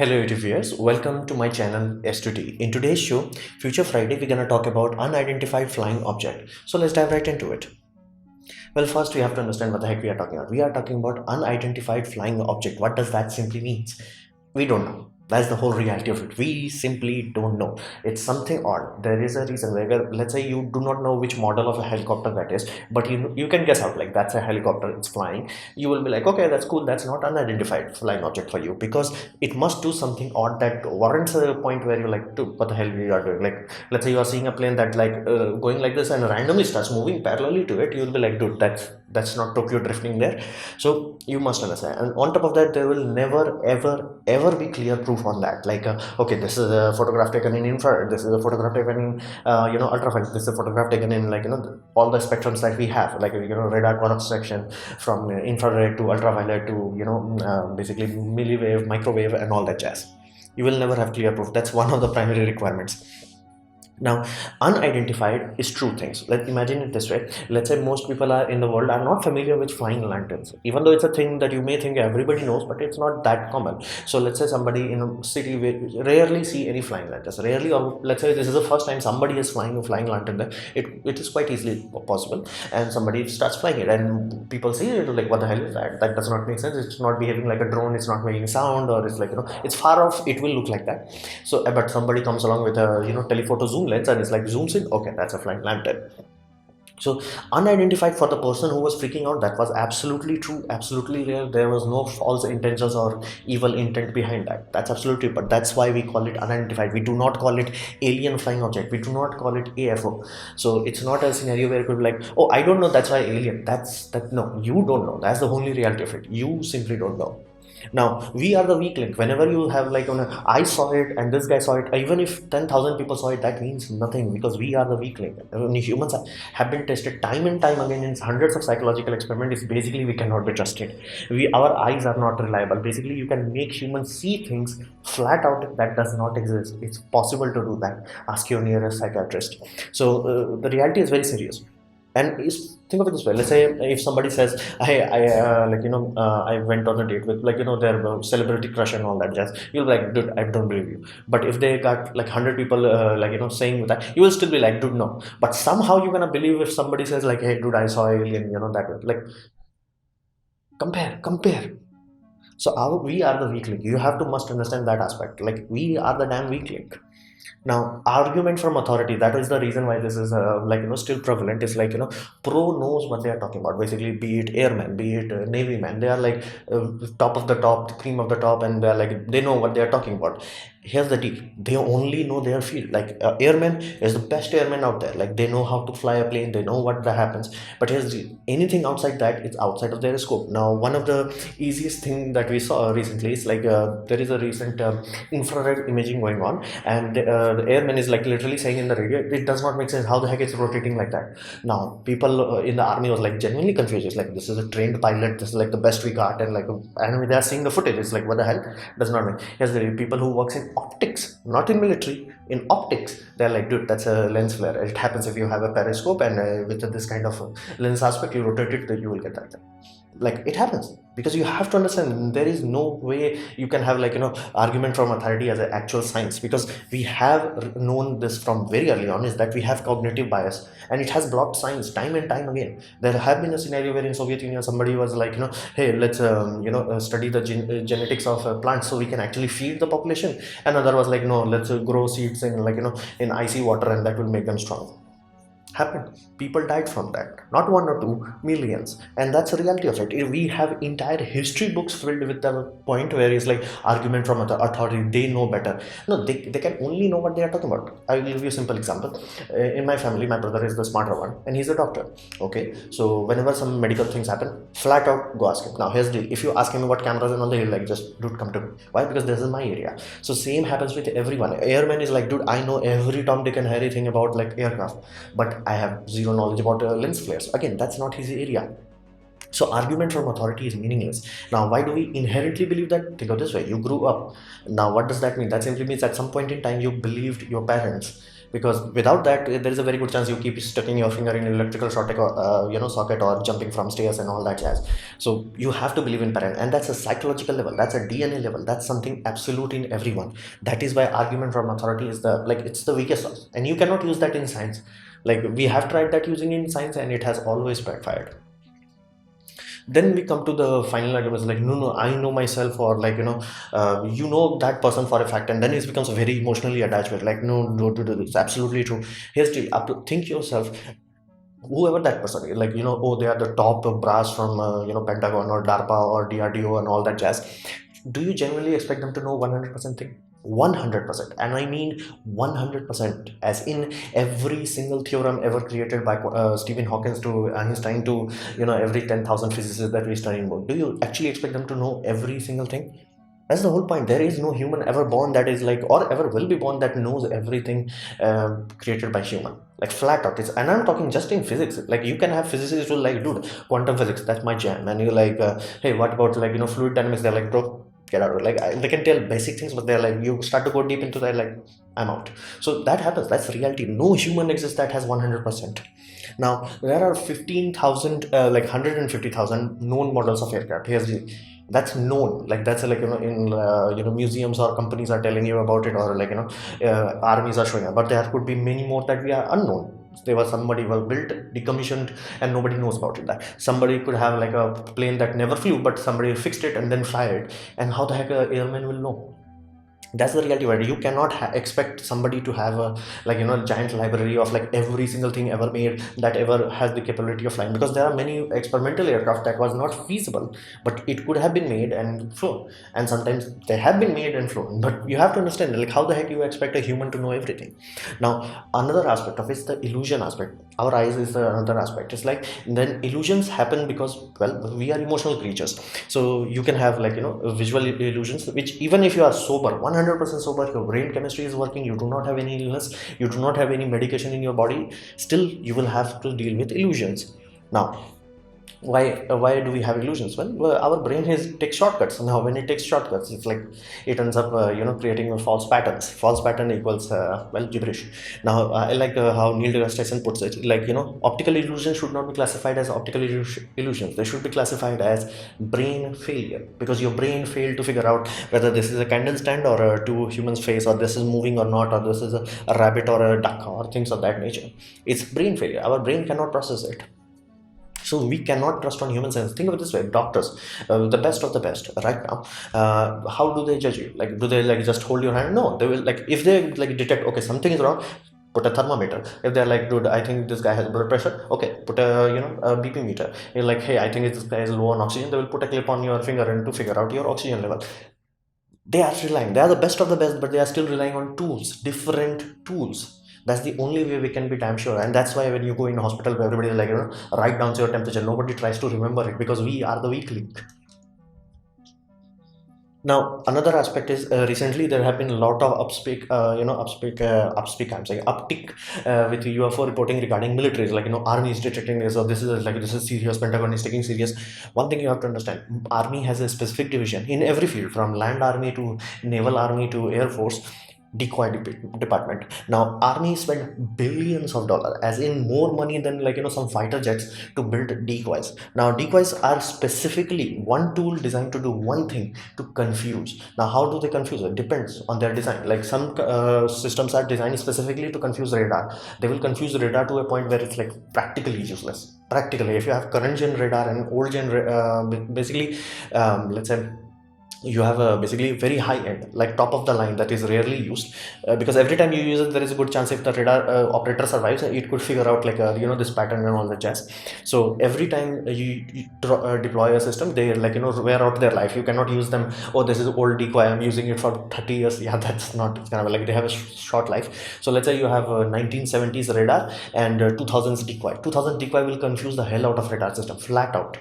Hello YouTube viewers, welcome to my channel S2T. In today's show, Future Friday, we're gonna talk about unidentified flying object. So let's dive right into it. Well, first we have to understand what the heck we are talking about. We are talking about unidentified flying object. What does that simply means? We don't know. That's the whole reality of it. We simply don't know. It's something odd. There is a reason where, let's say, you do not know which model of a helicopter that is, but you can guess out like that's a helicopter. It's flying. You will be like, okay, that's cool. That's not unidentified flying object for you because it must do something odd that warrants a point where you're like, dude, what the hell you are doing? Like, let's say you are seeing a plane that going like this and randomly starts moving parallelly to it. You'll be like, dude, that's not Tokyo drifting there. So you must understand. And on top of that, there will never ever be clear proof on that. Like, okay, this is a photograph taken in infrared. This is a photograph taken in ultraviolet. This is a photograph taken in all the spectrums that we have, like radar cross section from infrared to ultraviolet to basically milliwave, microwave, and all that jazz. You will never have clear proof. That's one of the primary requirements. Now, unidentified is true things. Let's imagine it this way. Let's say most people are in the world are not familiar with flying lanterns, even though it's a thing that you may think everybody knows, but it's not that common. So let's say somebody in a city will rarely see any flying lanterns. Rarely, or let's say this is the first time somebody is flying a flying lantern there. It is quite easily possible, and somebody starts flying it, and people see it like, what the hell is that? That does not make sense. It's not behaving like a drone. It's not making sound, or it's like it's far off. It will look like that. So, but somebody comes along with a telephoto zoom lens and it's like zooms in, okay, that's a flying lantern. So unidentified for the person who was freaking out, that was absolutely true, absolutely real. There was no false intentions or evil intent behind that. That's absolutely, but that's why we call it unidentified. We do not call it alien flying object. We do not call it AFO. So it's not a scenario where it could be like, oh, I don't know, that's why alien. No, you don't know. That's the only reality of it. You simply don't know. Now we are the weak link. Whenever you have like I saw it and this guy saw it, even if 10,000 people saw it, that means nothing because we are the weak link. Humans have been tested time and time again in hundreds of psychological experiments. Basically we cannot be trusted. Our eyes are not reliable. Basically you can make humans see things flat out that does not exist. It's possible to do that. Ask your nearest psychiatrist. So the reality is very serious. And think of it this way. Let's say if somebody says, "Hey, I went on a date with their celebrity crush and all that jazz," you'll be like, "Dude, I don't believe you." But if they got like 100 people saying that, you will still be like, "Dude, no." But somehow you're gonna believe if somebody says like, "Hey, dude, I saw alien," that way. Like, compare. So we are the weak link. You have to must understand that aspect. Like we are the damn weak link. Now, argument from authority, that is the reason why this is still prevalent. Is like pro knows what they are talking about. Basically, be it airmen, be it navy men, they are like top of the top, the cream of the top, and they're like they know what they are talking about. Here's the deal: they only know their field. Like airmen is the best airmen out there. Like they know how to fly a plane, they know what that happens. But here's the, anything outside that, it's outside of their scope. Now, one of the easiest thing that we saw recently is like there is a recent infrared imaging going on, and the airman is like literally saying in the radio, it does not make sense how the heck it's rotating like that. Now people in the army was like genuinely confused. It's like, this is a trained pilot, this is like the best we got, and like and they are seeing the footage. It's like, what the hell does not make. Yes, there are people who works in optics, not in military, in optics. They're like, dude, that's a lens flare. It happens if you have a periscope and with this kind of lens aspect, you rotate it, you will get that. Like it happens because you have to understand there is no way you can have argument from authority as an actual science, because we have known this from very early on, is that we have cognitive bias, and it has blocked science time and time again. There have been a scenario where in Soviet Union somebody was like, hey, let's study the genetics of plants so we can actually feed the population. Another was like, no, let's grow seeds in in icy water and that will make them strong. Happened. People died from that, not one or two, millions. And that's the reality of it. We have entire history books filled with the point where it's like argument from authority, they know better. No, they can only know what they are talking about. I will give you a simple example. In my family, my brother is the smarter one and he's a doctor. Okay, so whenever some medical things happen, flat out go ask him. Now here's the, if you ask him about cameras and all that, he'll like, just dude, come to me. Why? Because this is my area. So same happens with everyone. Airman is like, dude, I know every Tom, Dick and Harry thing about like aircraft, but I have zero knowledge about lens flares. Again, that's not his area. So argument from authority is meaningless. Now, why do we inherently believe that? Think of this way: you grew up. Now, what does that mean? That simply means at some point in time you believed your parents. because without that there is a very good chance you keep sticking your finger in electrical socket or socket, or jumping from stairs and all that jazz. So you have to believe in parent, and that's a psychological level, that's a DNA level, that's something absolute in everyone. That is why argument from authority is the, like, it's the weakest source, and you cannot use that in science. Like, we have tried that using in science and it has always backfired. Then we come to the final arguments, like, no, no, I know myself, or like, you know that person for a fact, and then it becomes very emotionally attached with, like, no, no, it's absolutely true. Here's the think yourself, whoever that person is, like, oh, they are the top brass from Pentagon or DARPA or DRDO and all that jazz. Do you genuinely expect them to know 100% thing? 100%, and I mean 100%, as in every single theorem ever created by Stephen Hawking to Einstein to every 10,000 physicists that we study about. Do you actually expect them to know every single thing? That's the whole point. There is no human ever born that is like, or ever will be born, that knows everything created by human. Like, flat out. And I'm talking just in physics. Like, you can have physicists who like, dude, quantum physics, that's my jam. And you're like, hey, what about like fluid dynamics? They're like, bro, get out of it. Like, they can tell basic things, but they're like, you start to go deep into that, like, I'm out. So that happens. That's reality. No human exists that has 100%. Now there are 15,000 like 150,000 known models of aircraft. Here's the, that's known, like, that's like in museums or companies are telling you about it, or like armies are showing up, but there could be many more that we are unknown. There was somebody was built, decommissioned, and nobody knows about it. That somebody could have like a plane that never flew, but somebody fixed it and then fired, and how the heck a airman will know? That's the reality, where you cannot expect somebody to have a, like, giant library of like every single thing ever made that ever has the capability of flying, because there are many experimental aircraft that was not feasible, but it could have been made and flown, and sometimes they have been made and flown. But you have to understand, like, how the heck you expect a human to know everything? Now another aspect of it is the illusion aspect. Our eyes is the another aspect. It's like, then illusions happen because, well, we are emotional creatures. So you can have like visual illusions, which even if you are sober, 100% sober, your brain chemistry is working, you do not have any illness, you do not have any medication in your body, still you will have to deal with illusions. Now why do we have illusions? Well, our brain takes shortcuts. Now when it takes shortcuts, it's like it ends up creating false patterns. False pattern equals well, gibberish. Now I like how Neil deGrasse Tyson puts it, like, optical illusions should not be classified as optical illusions, they should be classified as brain failure, because your brain failed to figure out whether this is a candle stand or a two humans face, or this is moving or not, or this is a rabbit or a duck, or things of that nature. It's brain failure. Our brain cannot process it. So we cannot trust on human sense. Think of it this way: doctors, the best of the best, right now, how do they judge you? Like, do they like just hold your hand? No, they will, like, if they like detect, okay, something is wrong, put a thermometer. If they're like, dude, I think this guy has blood pressure, okay, put a a BP meter. You're like, hey, I think this guy is low on oxygen, they will put a clip on your finger and to figure out your oxygen level. They are relying, they are the best of the best, but they are still relying on tools, different tools. That's the only way we can be damn sure. And that's why when you go in hospital, everybody is like, write down your temperature, nobody tries to remember it, because we are the weak link. Now another aspect is, recently there have been a lot of I'm saying uptick with UFO reporting regarding militaries, like army is detecting this, or this is like, this is serious, Pentagon is taking serious. One thing you have to understand: army has a specific division in every field, from land army to naval army to air force. Decoy department. Now army spend billions of dollars, as in more money than like some fighter jets, to build decoys. Now decoys are specifically one tool designed to do one thing: to confuse. Now how do they confuse? It depends on their design. Like, some systems are designed specifically to confuse radar. They will confuse radar to a point where it's like practically useless. Practically, if you have current gen radar and old gen basically, let's say you have a basically very high end, like top of the line, that is rarely used, because every time you use it, there is a good chance, if the radar operator survives, it could figure out like this pattern and all the jazz. So every time you deploy a system, they like wear out their life. You cannot use them, oh, this is old decoy, I'm using it for 30 years. Yeah, that's not, it's kind of like they have a short life. So let's say you have a 1970s radar and 2000s decoy. 2000 decoy will confuse the hell out of radar system, flat out.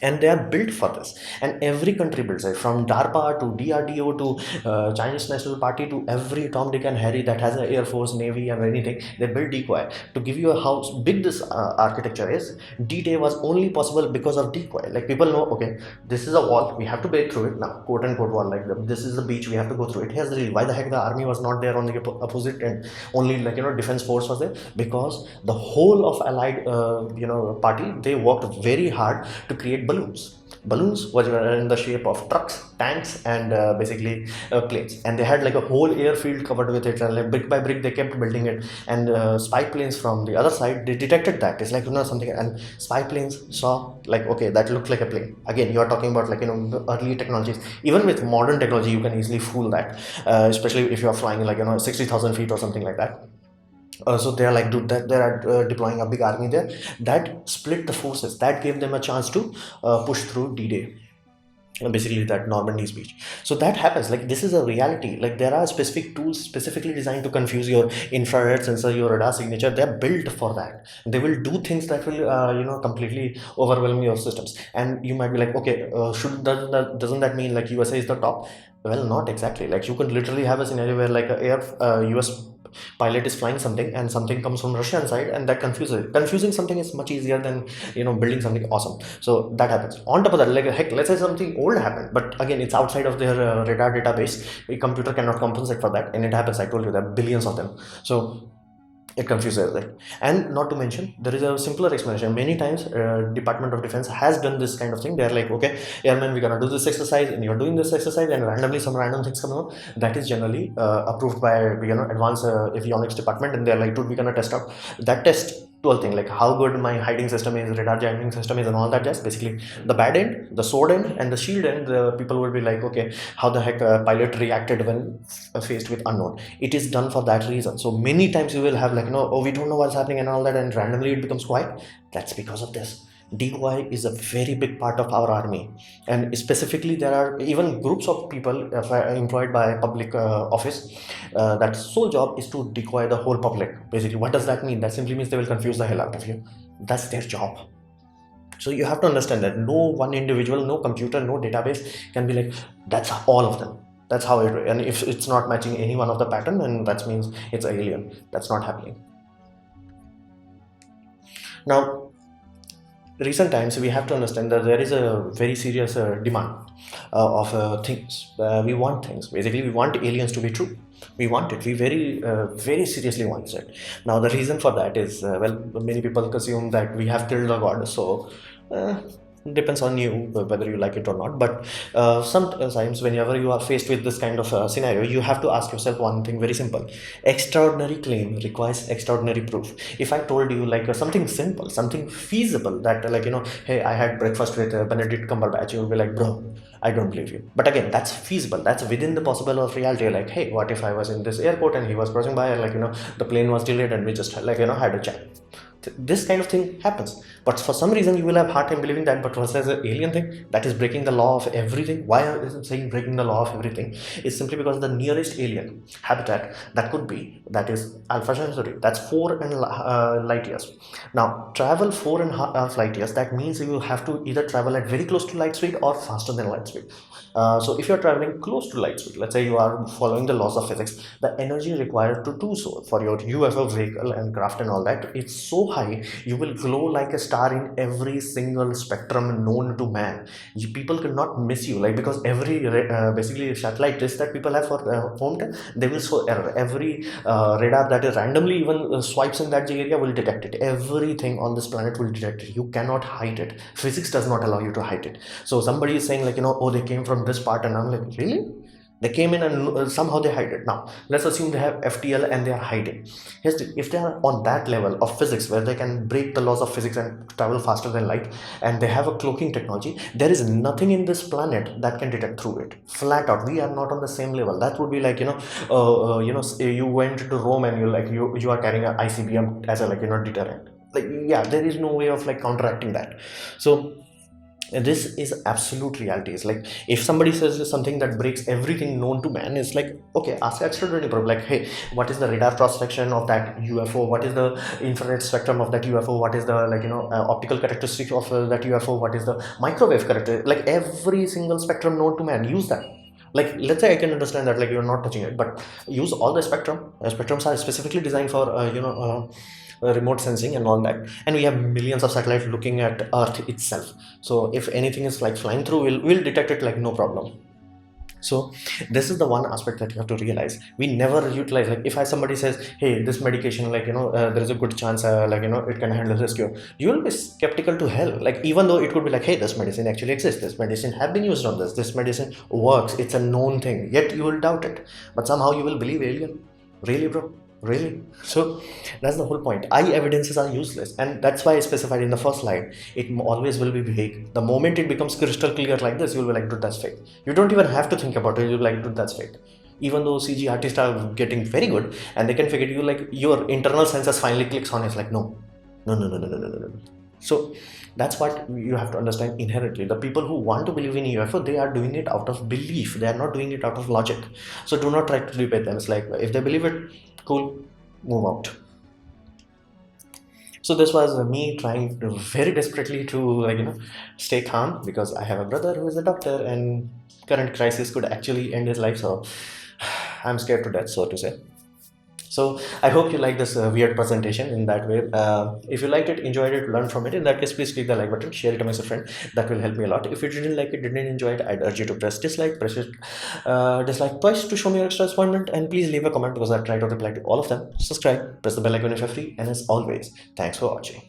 and they are built for this. And every country builds it, from DARPA to DRDO to Chinese National Party to every Tom, Dick and Harry that has an air force, navy or anything. They build decoy. To give you a how big this architecture is, D-Day was only possible because of decoy. Like, people know, okay, this is a wall, we have to break through it now, quote unquote wall, like this is the beach, we have to go through it. Here's the reason why the heck the army was not there on the opposite end, only, like, defense force was there, because the whole of allied party, they worked very hard to create balloons. Balloons were in the shape of trucks, tanks, and basically planes, and they had like a whole airfield covered with it. And like brick by brick, they kept building it. And spy planes from the other side, they detected that it's like something, and spy planes saw like, okay, that looked like a plane. Again, you are talking about like early technologies. Even with modern technology, you can easily fool that, especially if you are flying like 60,000 feet or something like that. So they are like, dude, that they are deploying a big army there. That split the forces. That gave them a chance to push through D-Day. Basically, that Normandy speech. So that happens. Like, this is a reality. Like, there are specific tools specifically designed to confuse your infrared sensor, your radar signature. They're built for that. They will do things that will completely overwhelm your systems. And you might be like, okay, doesn't that mean like USA is the top? Well, not exactly. Like, you could literally have a scenario where like a US pilot is flying something and something comes from Russian side, and that confuses it. Confusing something is much easier than building something awesome. So that happens. On top of that, like, heck, let's say something old happened, but again, it's outside of their radar database. A computer cannot compensate for that, and it happens. I told you there are billions of them. So it confuses everything. And not to mention, there is a simpler explanation. Many times Department of Defense has done this kind of thing. They're like, okay, airmen, we're gonna do this exercise, and you're doing this exercise, and randomly some random things come out. That is generally approved by advanced avionics department, and they're like, dude, we're gonna test out that test. 12 thing, like how good my hiding system is, radar jamming system is, and all that jazz. Basically, the bad end, the sword end, and the shield end, the people will be like, okay, how the heck a pilot reacted when faced with unknown. It is done for that reason. So many times you will have like, oh, we don't know what's happening and all that, and randomly it becomes quiet. That's because of this. Decoy is a very big part of our army, and specifically there are even groups of people employed by public office, that sole job is to decoy the whole public. Basically, what does that mean? That simply means they will confuse the hell out of you. That's their job. So you have to understand that no one individual, no computer, no database can be like, that's all of them, that's how it, and if it's not matching any one of the pattern, then that means it's alien. That's not happening. Now, recent times, we have to understand that there is a very serious demand of things. We want things. Basically, we want aliens to be true. We want it. We very seriously want it. Now, the reason for that is, well, many people assume that we have killed a god. So, depends on you whether you like it or not. But sometimes, whenever you are faced with this kind of scenario, you have to ask yourself one thing very simple. Extraordinary claim requires extraordinary proof. If I told you like something simple, something feasible, that like, hey, I had breakfast with Benedict Cumberbatch, you will be like, bro, I don't believe you. But again, that's feasible, that's within the possible of reality. Like, hey, what if I was in this airport and he was crossing by, and like, the plane was delayed, and we just like, had a chat. This kind of thing happens. But for some reason you will have hard time believing that. But was as an alien thing, that is breaking the law of everything. Why is it saying breaking the law of everything? It's simply because the nearest alien habitat that could be, that is Alpha Centauri. That's 4 and light years. Now, travel 4.5 light years, that means you have to either travel at very close to light speed or faster than light speed. So if you're traveling close to light speed, let's say you are following the laws of physics, the energy required to do so for your UFO vehicle and craft and all that, it's so high, you will glow like a star in every single spectrum known to man. People cannot miss you, like, because every basically satellite dish that people have for home, they will show error. Every radar that is randomly even swipes in that area will detect it. Everything on this planet will detect it. You cannot hide it. Physics does not allow you to hide it. So somebody is saying like, oh, they came from this part, and I'm like, really? They came in and somehow they hide it. Now, let's assume they have FTL and they are hiding. If they are on that level of physics where they can break the laws of physics and travel faster than light, and they have a cloaking technology, there is nothing in this planet that can detect through it. Flat out, we are not on the same level. That would be like, you went to Rome and you are carrying an ICBM as a deterrent. Like, yeah, there is no way of like counteracting that. So And this is absolute reality. It's like if somebody says something that breaks everything known to man, it's like, okay, ask extraordinary problem, like, hey, what is the radar cross section of that UFO, what is the infrared spectrum of that UFO, what is the, like, optical characteristic of that UFO, what is the microwave character, like every single spectrum known to man, use that. Like, let's say I can understand that, like, you're not touching it, but use all the spectrum. Spectrums are specifically designed for remote sensing and all that, and we have millions of satellites looking at earth itself. So if anything is like flying through, we'll detect it like no problem. So this is the one aspect that you have to realize. We never utilize, like, if I somebody says, hey, this medication, like, there is a good chance, like, it can handle this cure, you will be skeptical to hell. Like, even though it could be like, hey, this medicine actually exists, this medicine have been used on this medicine works, it's a known thing, yet you will doubt it. But somehow you will believe alien. Really, bro? Really? So that's the whole point. Eye evidences are useless, and that's why I specified in the first slide. It always will be vague. The moment it becomes crystal clear like this, you'll be like, dude, that's fake. You don't even have to think about it. You'll be like, dude, that's fake. Even though CG artists are getting very good and they can figure it, you, like, your internal senses finally clicks on. It's like, no, no, no, no, no, no, no, no, no. So that's what you have to understand inherently. The people who want to believe in UFO, they are doing it out of belief. They are not doing it out of logic. So do not try to debate them. It's like, if they believe it, cool, move out. So this was me trying to very desperately to, like, stay calm, because I have a brother who is a doctor and current crisis could actually end his life. So I'm scared to death, so to say. So I hope you like this weird presentation in that way. If you liked it, enjoyed it, learned from it, in that case, please click the like button, share it amongst a friend. That will help me a lot. If you didn't like it, didn't enjoy it, I'd urge you to press dislike, press it, dislike twice to show me your extra disappointment, and please leave a comment because I try to reply to all of them. Subscribe, press the bell icon if you're free, and as always, thanks for watching.